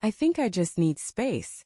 I think I just need space.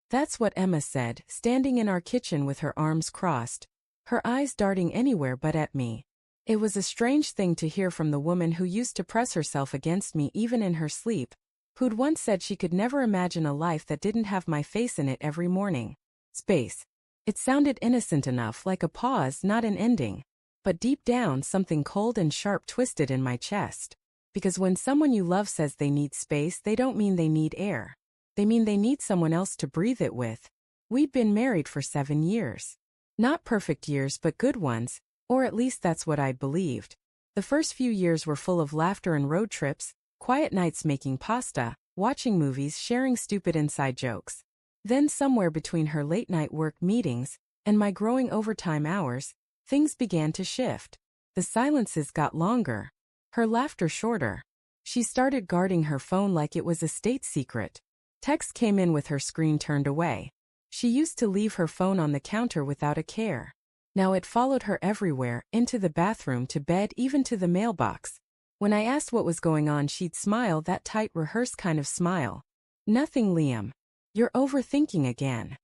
That's what Emma said, standing in our kitchen with her arms crossed, her eyes darting anywhere but at me. It was a strange thing to hear from the woman who used to press herself against me even in her sleep, who'd once said she could never imagine a life that didn't have my face in it every morning. Space. It sounded innocent enough, like a pause, not an ending. But deep down, something cold and sharp twisted in my chest. Because when someone you love says they need space, they don't mean they need air. They mean they need someone else to breathe it with. We'd been married for 7 years. Not perfect years, but good ones, or at least that's what I'd believed. The first few years were full of laughter and road trips, quiet nights making pasta, watching movies, sharing stupid inside jokes. Then somewhere between her late-night work meetings and my growing overtime hours, things began to shift. The silences got longer. Her laughter shorter. She started guarding her phone like it was a state secret. Texts came in with her screen turned away. She used to leave her phone on the counter without a care. Now it followed her everywhere, into the bathroom, to bed, even to the mailbox. When I asked what was going on, she'd smile, that tight, rehearsed kind of smile. Nothing, Liam. You're overthinking again.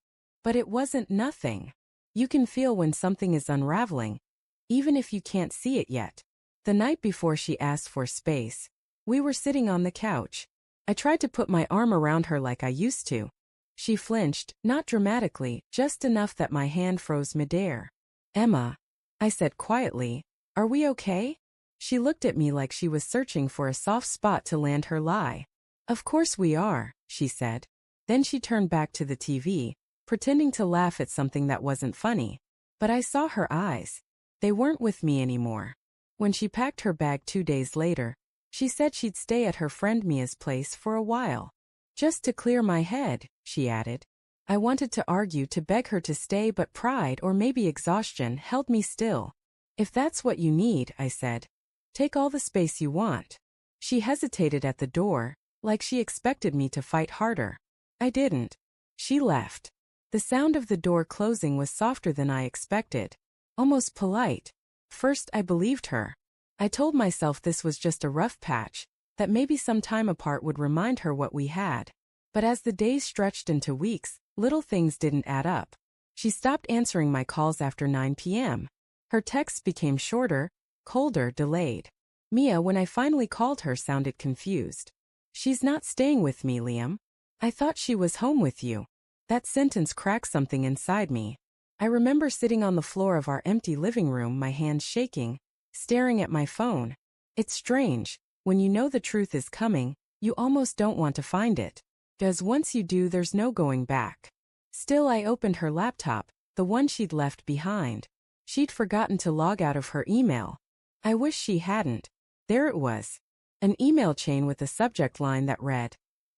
But it wasn't nothing. You can feel when something is unraveling, even if you can't see it yet. The night before she asked for space, we were sitting on the couch. I tried to put my arm around her like I used to. She flinched, not dramatically, just enough that my hand froze midair. Emma, I said quietly, are we okay? She looked at me like she was searching for a soft spot to land her lie. Of course we are, she said. Then she turned back to the TV, pretending to laugh at something that wasn't funny. But I saw her eyes. They weren't with me anymore. When she packed her bag 2 days later, she said she'd stay at her friend Mia's place for a while. Just to clear my head, she added. I wanted to argue, to beg her to stay, but pride, or maybe exhaustion, held me still. If that's what you need, I said. Take all the space you want. She hesitated at the door, like she expected me to fight harder. I didn't. She left. The sound of the door closing was softer than I expected. Almost polite. First, I believed her. I told myself this was just a rough patch, that maybe some time apart would remind her what we had. But as the days stretched into weeks, little things didn't add up. She stopped answering my calls after 9 p.m. Her texts became shorter, colder, delayed. Mia, when I finally called her, sounded confused. She's not staying with me, Liam. I thought she was home with you. That sentence cracked something inside me. I remember sitting on the floor of our empty living room, my hands shaking, staring at my phone. It's strange. When you know the truth is coming, you almost don't want to find it. Because once you do, there's no going back. Still, I opened her laptop, the one she'd left behind. She'd forgotten to log out of her email. I wish she hadn't. There it was. An email chain with a subject line that read,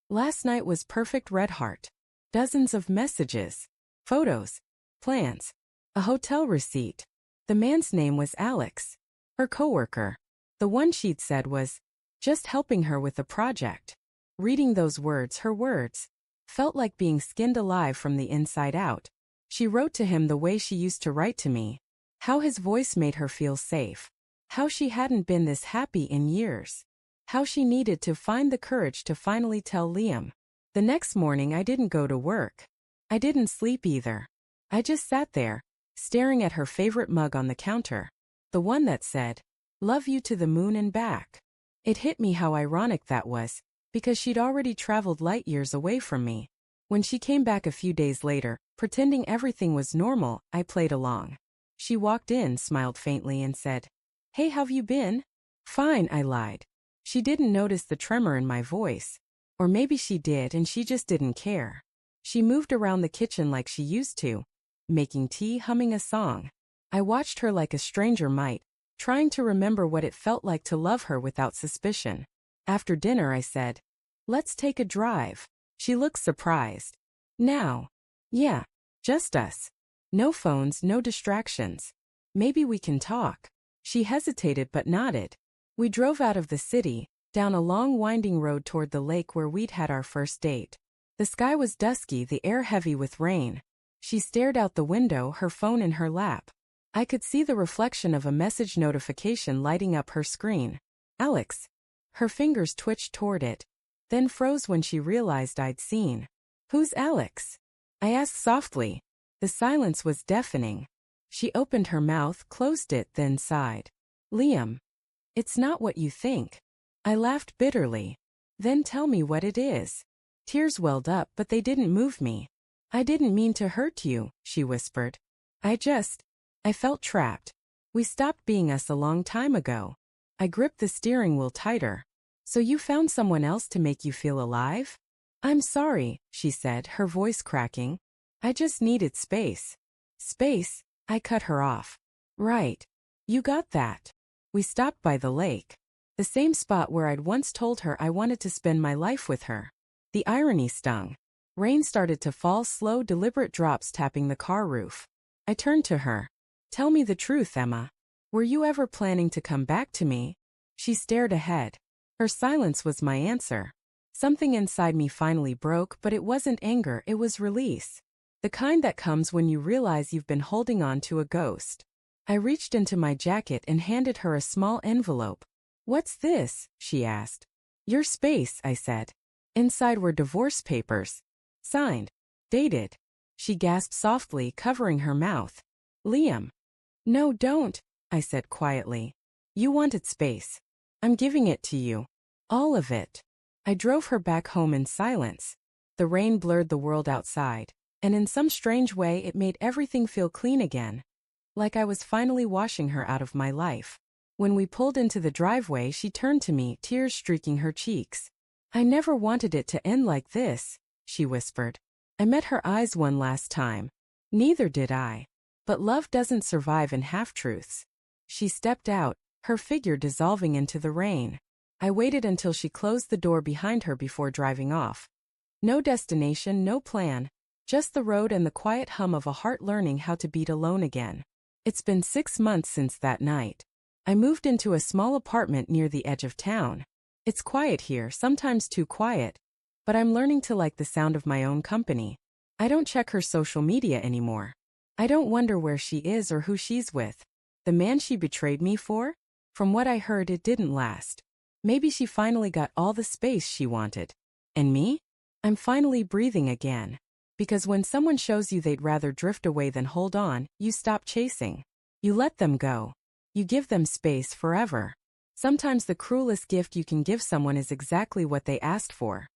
"Last night was perfect, red heart." Dozens of messages, photos, plans, a hotel receipt. The man's name was Alex, her coworker. The one she'd said was just helping her with a project. Reading those words, her words, felt like being skinned alive from the inside out. She wrote to him the way she used to write to me. How his voice made her feel safe. How she hadn't been this happy in years. How she needed to find the courage to finally tell Liam. The next morning, I didn't go to work. I didn't sleep either. I just sat there, staring at her favorite mug on the counter. The one that said, "Love you to the moon and back." It hit me how ironic that was, because she'd already traveled light years away from me. When she came back a few days later, pretending everything was normal, I played along. She walked in, smiled faintly, and said, "Hey, how've you been?" "Fine," I lied. She didn't notice the tremor in my voice. Or maybe she did and she just didn't care. She moved around the kitchen like she used to, making tea, humming a song. I watched her like a stranger might, trying to remember what it felt like to love her without suspicion. After dinner, I said, "Let's take a drive." She looked surprised. "Now?" "Yeah, just us. No phones, no distractions. Maybe we can talk." She hesitated but nodded. We drove out of the city, down a long winding road toward the lake where we'd had our first date. The sky was dusky, the air heavy with rain. She stared out the window, her phone in her lap. I could see the reflection of a message notification lighting up her screen. "Alex." Her fingers twitched toward it. then froze when she realized I'd seen. Who's Alex? I asked softly. The silence was deafening. She opened her mouth, closed it, then sighed. Liam. It's not what you think. I laughed bitterly. Then tell me what it is. Tears welled up, but they didn't move me. I didn't mean to hurt you, she whispered. I felt trapped. We stopped being us a long time ago. I gripped the steering wheel tighter. So you found someone else to make you feel alive? I'm sorry, she said, her voice cracking. I just needed space. Space? I cut her off. Right. You got that. We stopped by the lake. The same spot where I'd once told her I wanted to spend my life with her. The irony stung. Rain started to fall, slow, deliberate drops tapping the car roof. I turned to her. Tell me the truth, Emma. Were you ever planning to come back to me? She stared ahead. Her silence was my answer. Something inside me finally broke, but it wasn't anger, it was release. The kind that comes when you realize you've been holding on to a ghost. I reached into my jacket and handed her a small envelope. What's this? She asked. Your space, I said. Inside were divorce papers. Signed. Dated. She gasped softly, covering her mouth. Liam. No, don't, I said quietly. You wanted space. I'm giving it to you. All of it. I drove her back home in silence. The rain blurred the world outside, and in some strange way it made everything feel clean again. Like I was finally washing her out of my life. When we pulled into the driveway, she turned to me, tears streaking her cheeks. I never wanted it to end like this, she whispered. I met her eyes one last time. Neither did I. But love doesn't survive in half-truths. She stepped out, her figure dissolving into the rain. I waited until she closed the door behind her before driving off. No destination, no plan. Just the road and the quiet hum of a heart learning how to beat alone again. It's been 6 months since that night. I moved into a small apartment near the edge of town. It's quiet here, sometimes too quiet. But I'm learning to like the sound of my own company. I don't check her social media anymore. I don't wonder where she is or who she's with. The man she betrayed me for? From what I heard, it didn't last. Maybe she finally got all the space she wanted. And me? I'm finally breathing again. Because when someone shows you they'd rather drift away than hold on, you stop chasing. You let them go. You give them space forever. Sometimes the cruelest gift you can give someone is exactly what they asked for.